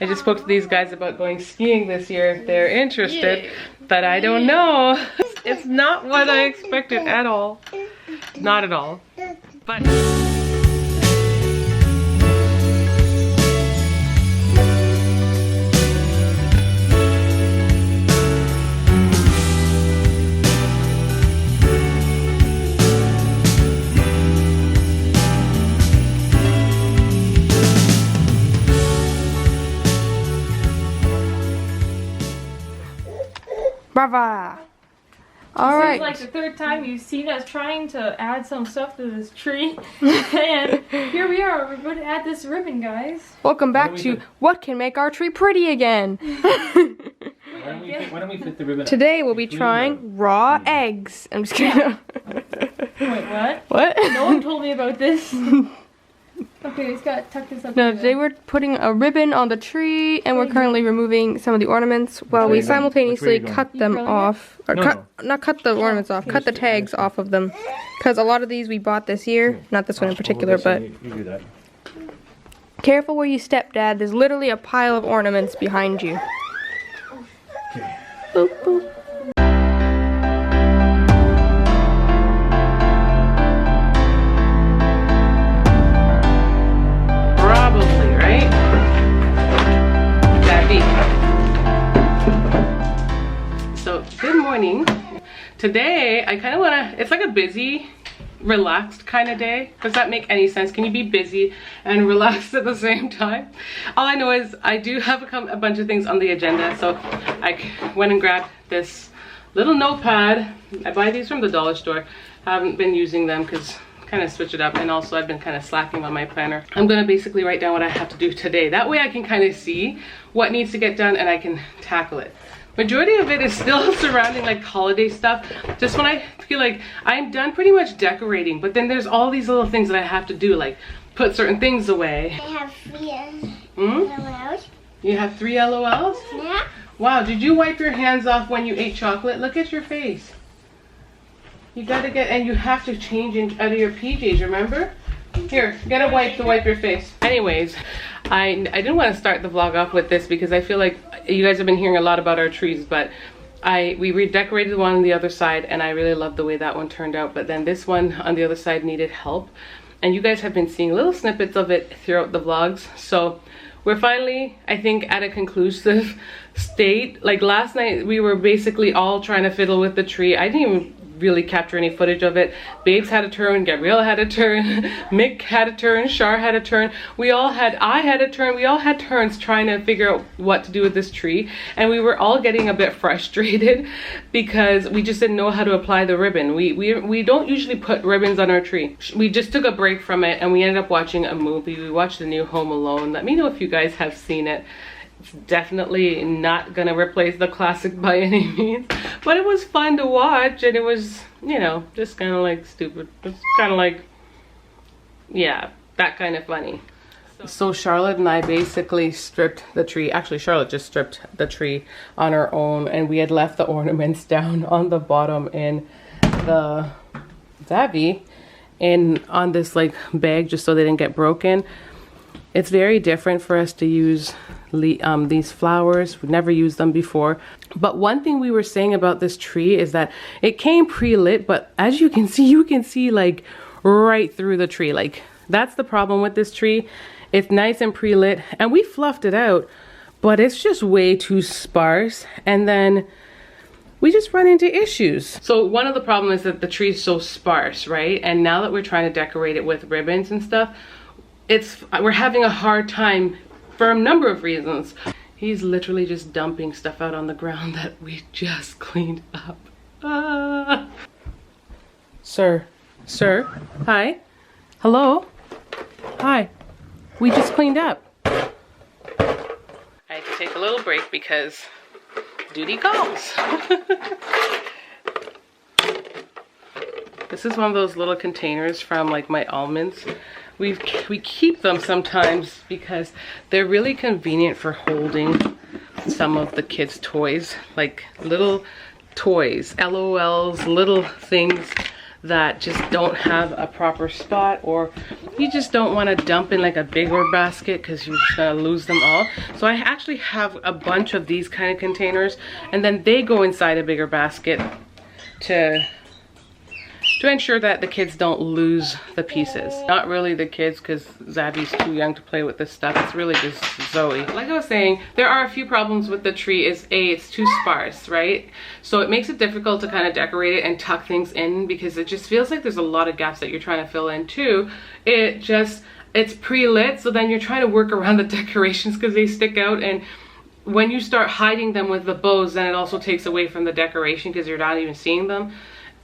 I just spoke to these guys about going skiing this year if they're interested, but I don't know. It's not what I expected at all. Not at all. But brava. All right. This is like the third time you've seen us trying to add some stuff to this tree. And here we are. We're going to add this ribbon, guys. Welcome back to What Can Make Our Tree Pretty Again. why don't we fit the ribbon? Today we'll be trying raw eggs. I'm just kidding. Wait, what? What? No one told me about this. Okay, we just gotta tuck this up. No, today we're putting a ribbon on the tree, and we're currently removing some of the ornaments while we simultaneously cut them off. Or not cut the ornaments off, cut the tags off of them. Because a lot of these we bought this year. Not this one in particular, but... You do that. Careful where you step, Dad. There's literally a pile of ornaments behind you. Okay. Boop, boop. So, good morning. Today, I kind of want to, it's like a busy, relaxed kind of day. Does that make any sense? Can you be busy and relaxed at the same time? All I know is I do have a bunch of things on the agenda. So I went and grabbed this little notepad. I buy these from the dollar store. I haven't been using them because kind of switch it up, and also I've been kind of slacking on my planner. I'm gonna basically write down what I have to do today. That way I can kind of see what needs to get done and I can tackle it. Majority of it is still surrounding like holiday stuff. Just when I feel like I'm done pretty much decorating, but then there's all these little things that I have to do, like put certain things away. I have 3 LOLs. You have 3 LOLs? Yeah. Wow, did you wipe your hands off when you ate chocolate? Look at your face. You gotta get, and you have to change out of your PJs, remember? Here, get a wipe to wipe your face. Anyways, I didn't want to start the vlog off with this because I feel like you guys have been hearing a lot about our trees, but we redecorated one on the other side and I really loved the way that one turned out, but then this one on the other side needed help. And you guys have been seeing little snippets of it throughout the vlogs. So we're finally, I think, at a conclusive state. Like last night, we were basically all trying to fiddle with the tree. I didn't even really capture any footage of it. Babes had a turn, Gabrielle had a turn, Mick had a turn, Shar had a turn. I had a turn. We all had turns trying to figure out what to do with this tree. And we were all getting a bit frustrated because we just didn't know how to apply the ribbon. We don't usually put ribbons on our tree. We just took a break from it and we ended up watching a movie. We watched the new Home Alone. Let me know if you guys have seen it. It's definitely not gonna replace the classic by any means, but it was fun to watch, and it was, you know, just kind of like stupid. It's kind of like, yeah, that kind of funny. So Charlotte and I basically stripped the tree. Actually, Charlotte just stripped the tree on her own, and we had left the ornaments down on the bottom in the Zavvy and on this like bag just so they didn't get broken. It's very different for us to use these flowers. We've never used them before. But one thing we were saying about this tree is that it came pre-lit, but as you can see like right through the tree. Like that's the problem with this tree. It's nice and pre-lit and we fluffed it out, but it's just way too sparse. And then we just run into issues. So one of the problems is that the tree is so sparse, right? And now that we're trying to decorate it with ribbons and stuff, we're having a hard time for a number of reasons. He's literally just dumping stuff out on the ground that we just cleaned up. Ah. Sir, hi, hello, hi, we just cleaned up. I had to take a little break because duty calls. This is one of those little containers from like my almonds. We keep them sometimes because they're really convenient for holding some of the kids' toys, like little toys, LOLs, little things that just don't have a proper spot, or you just don't want to dump in like a bigger basket because you're just gonna lose them all. So I actually have a bunch of these kind of containers, and then they go inside a bigger basket to ensure that the kids don't lose the pieces. Not really the kids, because Zabby's too young to play with this stuff. It's really just Zoe. Like I was saying, there are a few problems with the tree. Is A, it's too sparse, right? So it makes it difficult to kind of decorate it and tuck things in, because it just feels like there's a lot of gaps that you're trying to fill in. Two, it's pre-lit, so then you're trying to work around the decorations because they stick out, and when you start hiding them with the bows, then it also takes away from the decoration because you're not even seeing them.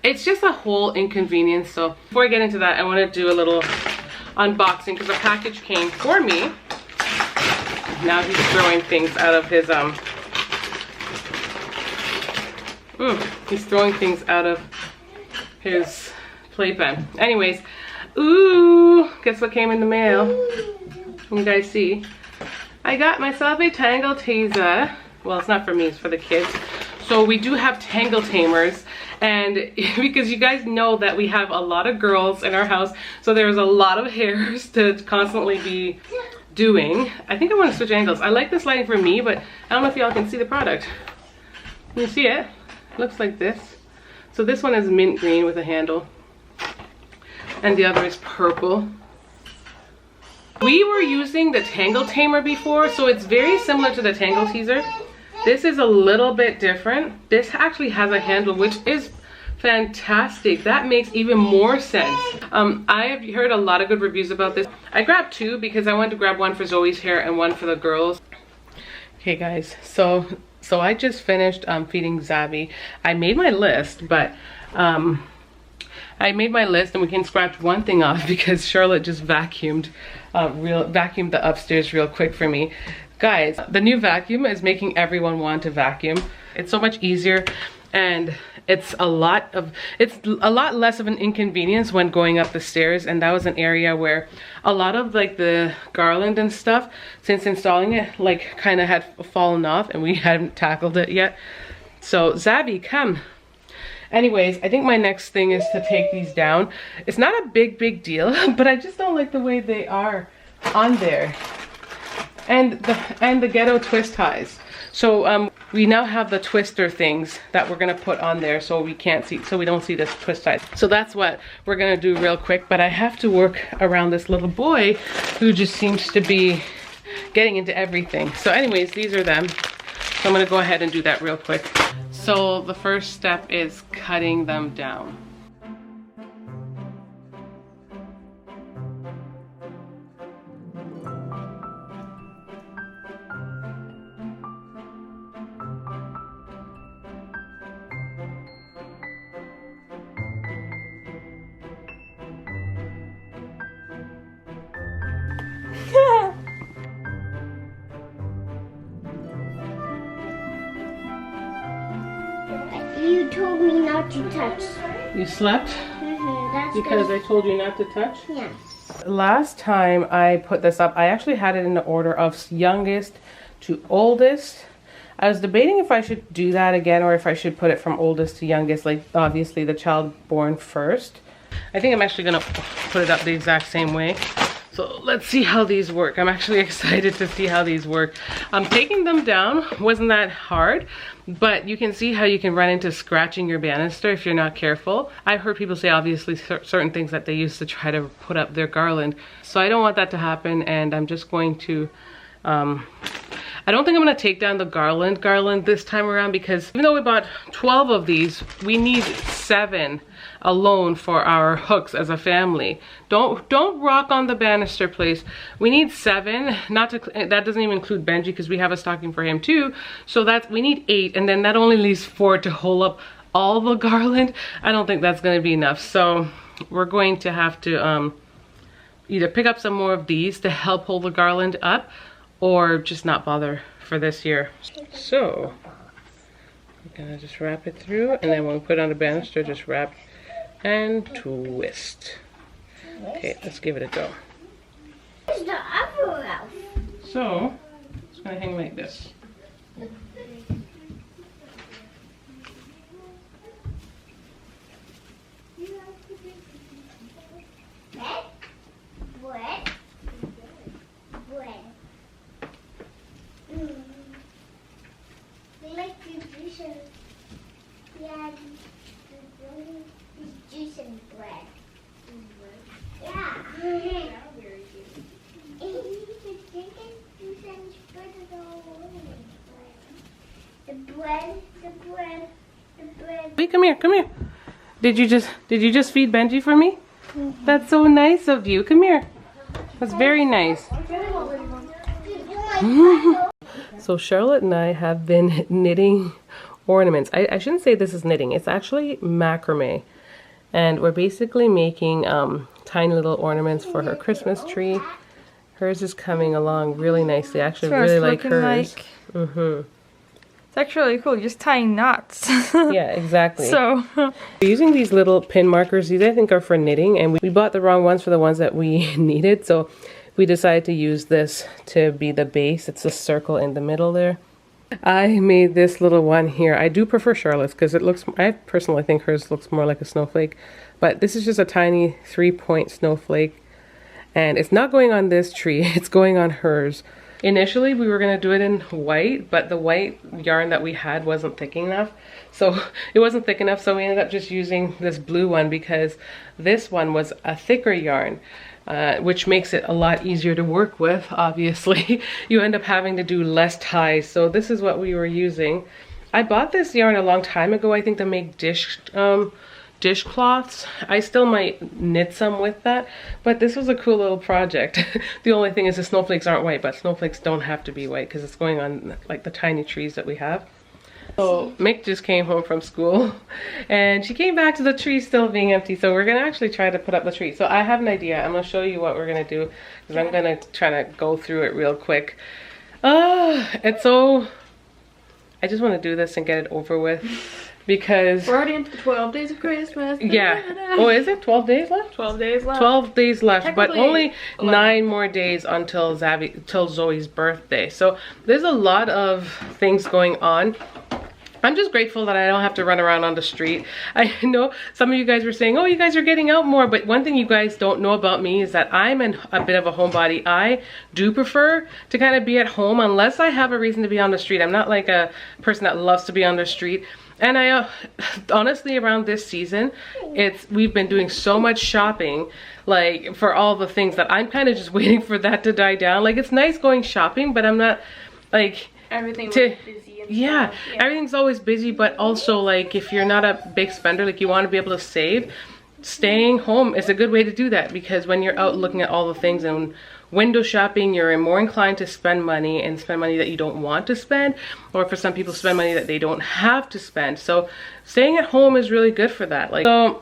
It's just a whole inconvenience. So before I get into that, I want to do a little unboxing because a package came for me. Now he's throwing things out of his he's throwing things out of his playpen. Anyways, ooh, guess what came in the mail? Can you guys see? I got myself a Tangle Teaser. Well, it's not for me, it's for the kids. So we do have Tangle Tamers, and because you guys know that we have a lot of girls in our house, so there's a lot of hairs to constantly be doing. I think I want to switch angles. I like this lighting for me, but I don't know if y'all can see the product. Can you see it? It looks like this. So this one is mint green with a handle, and the other is purple. We were using the Tangle Tamer before, so it's very similar to the Tangle Teaser. This is a little bit different. This actually has a handle, which is fantastic. That makes even more sense. I have heard a lot of good reviews about this. I grabbed two because I wanted to grab one for Zoe's hair and one for the girls. Okay guys, so I just finished feeding Zabby. I made my list, but I made my list, and we can scratch one thing off because Charlotte just vacuumed the upstairs real quick for me. Guys, the new vacuum is making everyone want to vacuum. It's so much easier, and it's a lot less of an inconvenience when going up the stairs. And that was an area where a lot of like the garland and stuff, since installing it, like kind of had fallen off, and we hadn't tackled it yet. So Zabby, come. Anyways, I think my next thing is to take these down. It's not a big deal, but I just don't like the way they are on there. And the ghetto twist ties. So we now have the twister things that we're gonna put on there, so we don't see this twist ties. So that's what we're gonna do real quick, but I have to work around this little boy who just seems to be getting into everything. So anyways, these are them. So I'm gonna go ahead and do that real quick. So the first step is cutting them down. You told me not to touch. You slept? That's Because I told you not to touch? Yes. Last time I put this up, I actually had it in the order of youngest to oldest. I was debating if I should do that again, or if I should put it from oldest to youngest, like obviously the child born first. I think I'm actually gonna put it up the exact same way. So let's see how these work. I'm actually excited to see how these work. Taking them down wasn't that hard, but you can see how you can run into scratching your banister if you're not careful. I've heard people say obviously certain things that they use to try to put up their garland. So I don't want that to happen, and I'm just going to, I don't think I'm gonna take down the garland this time around, because even though we bought 12 of these, we need 7 alone for our hooks as a family. Don't rock on the banister, please. We need 7. That doesn't even include Benji, because we have a stocking for him too. So we need 8, and then that only leaves 4 to hold up all the garland. I don't think that's going to be enough. So we're going to have to either pick up some more of these to help hold the garland up, or just not bother for this year. So we're gonna just wrap it through, and then when we put it on the banister, just wrap and twist. Okay, let's give it a go. Where's the other elf? So it's gonna hang like this. The bread, the bread, the bread. Wait, come here, come here. Did you just feed Benji for me? That's so nice of you. Come here. That's very nice. So Charlotte and I have been knitting ornaments. I shouldn't say this is knitting. It's actually macrame. And we're basically making tiny little ornaments for her Christmas tree. Hers is coming along really nicely. I actually really like hers. It's actually really cool, just tying knots. Yeah, exactly. So we're using these little pin markers. These I think are for knitting, and we bought the wrong ones for the ones that we needed. So we decided to use this to be the base. It's a circle in the middle there. I made this little one here. I do prefer Charlotte's because it looks, I personally think hers looks more like a snowflake. But this is just a tiny 3-point snowflake. And it's not going on this tree, it's going on hers. Initially, we were gonna do it in white, but the white yarn that we had wasn't thick enough. So it wasn't thick enough, so we ended up just using this blue one because this one was a thicker yarn, which makes it a lot easier to work with, obviously. You end up having to do less ties, so this is what we were using. I bought this yarn a long time ago, I think, to make dishcloths. I still might knit some with that, but this was a cool little project. The only thing is the snowflakes aren't white, but snowflakes don't have to be white because it's going on like the tiny trees that we have. So Mick just came home from school and she came back to the tree still being empty, so we're gonna actually try to put up the tree. So I have an idea. I'm gonna show you what we're gonna do because I'm gonna try to go through it real quick. It's so, I just want to do this and get it over with. Because we're already into the 12 days of Christmas. Yeah. Oh, is it 12 days left? 12 days left. 12 days left, but only 11. 9 more days until Zoe's birthday. So there's a lot of things going on. I'm just grateful that I don't have to run around on the street. I know some of you guys were saying, oh, you guys are getting out more, but one thing you guys don't know about me is that I'm a bit of a homebody. I do prefer to kind of be at home unless I have a reason to be on the street. I'm not like a person that loves to be on the street. And I honestly, around this season, we've been doing so much shopping, like for all the things that I'm kind of just waiting for that to die down. Like it's nice going shopping, but I'm not like everything's busy and yeah, everything's always busy, but also like if you're not a big spender, like you want to be able to save, staying home is a good way to do that, because when you're out looking at all the things and window shopping, you're more inclined to spend money and spend money that you don't want to spend, or for some people spend money that they don't have to spend. So staying at home is really good for that. Like, so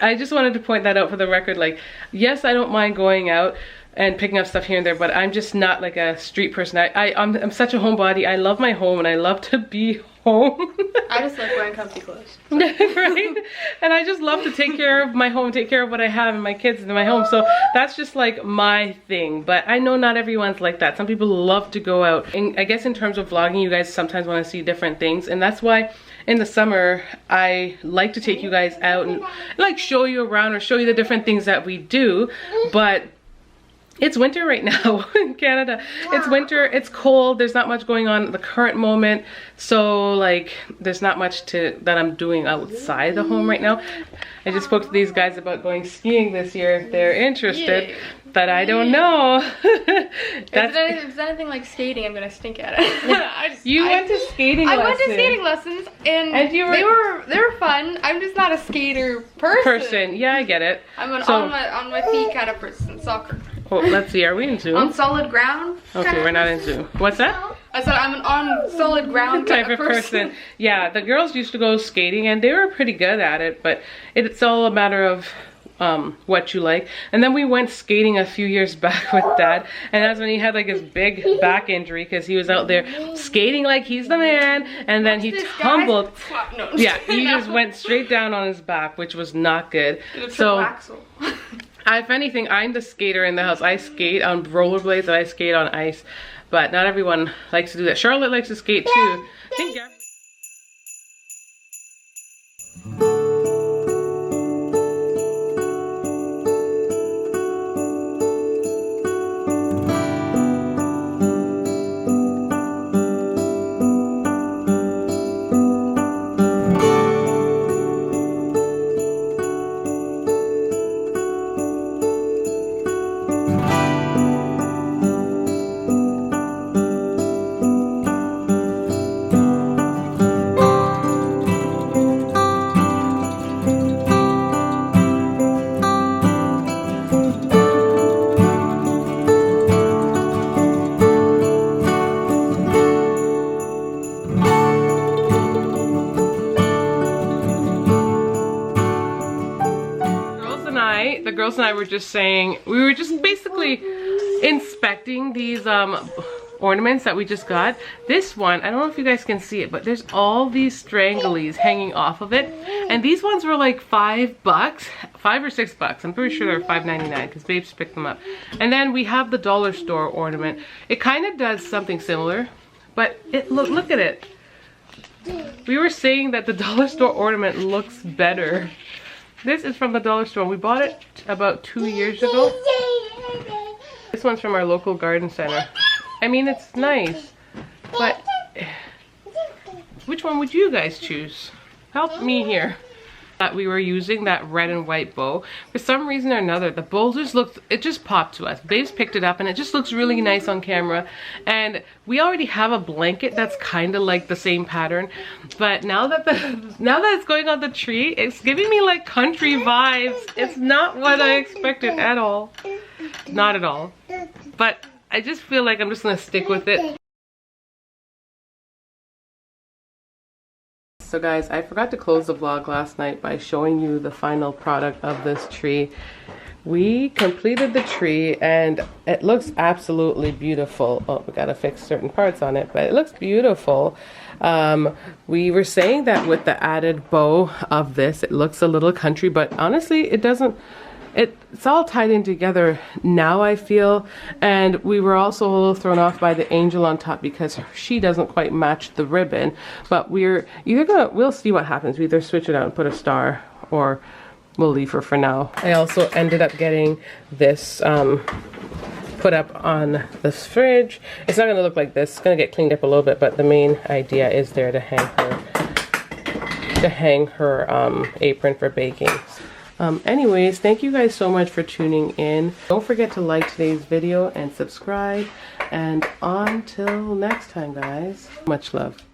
I just wanted to point that out for the record. Like, yes, I don't mind going out and picking up stuff here and there, but I'm just not like a street person. I'm such a homebody. I love my home and I love to be home. I just like wearing comfy clothes. Right? And I just love to take care of my home, take care of what I have and my kids in my home. So that's just like my thing. But I know not everyone's like that. Some people love to go out. And I guess in terms of vlogging, you guys sometimes want to see different things. And that's why in the summer, I like to take you guys out and like show you around or show you the different things that we do. But it's winter right now in Canada. It's winter, it's cold, there's not much going on at the current moment. So like, there's not much that I'm doing outside the home right now. I just spoke to these guys about going skiing this year if they're interested, but I don't know. If it's anything like skating, I'm gonna stink at it. You went to skating lessons. I went to skating lessons and they were fun. I'm just not a skater person. Yeah, I get it. I'm an on my feet kind of person. Soccer. Oh, let's see, are we in Zoom? On solid ground? Okay, we're not in Zoom. What's that? I said I'm an on solid ground type of person. Yeah, the girls used to go skating and they were pretty good at it, but it's all a matter of what you like. And then we went skating a few years back with Dad, and that's when he had like his big back injury because he was out there skating like he's the man, and then he tumbled. Yeah, he just went straight down on his back, which was not good. So if anything, I'm the skater in the house. I skate on rollerblades and I skate on ice, but not everyone likes to do that. Charlotte likes to skate too. I think were just saying, we were just basically inspecting these ornaments that we just got. This one, I don't know if you guys can see it, but there's all these stranglies hanging off of it. And these ones were like $5, $5 or $6. I'm pretty sure they're $5.99 because Babes picked them up. And then we have the dollar store ornament. It kind of does something similar, but look at it. We were saying that the dollar store ornament looks better. This is from the dollar store. We bought it about 2 years ago. This one's from our local garden center. I mean, it's nice, but which one would you guys choose? Help me here. That we were using that red and white bow. For some reason or another, the bow just looked, it just popped to us. Babes picked it up and it just looks really nice on camera. And we already have a blanket that's kind of like the same pattern. But now that it's going on the tree, it's giving me like country vibes. It's not what I expected at all. Not at all. But I just feel like I'm just gonna stick with it. So guys, I forgot to close the vlog last night by showing you the final product of this tree. We completed the tree and it looks absolutely beautiful. Oh, we gotta fix certain parts on it, but it looks beautiful. We were saying that with the added bow of this, it looks a little country, but honestly, it doesn't. It's all tied in together now, I feel. And we were also a little thrown off by the angel on top because she doesn't quite match the ribbon. But we'll see what happens. We either switch it out and put a star, or we'll leave her for now. I also ended up getting this put up on this fridge. It's not gonna look like this. It's gonna get cleaned up a little bit, but the main idea is there to hang her apron for baking. Anyways, thank you guys so much for tuning in. Don't forget to like today's video and subscribe. And until next time, guys, much love.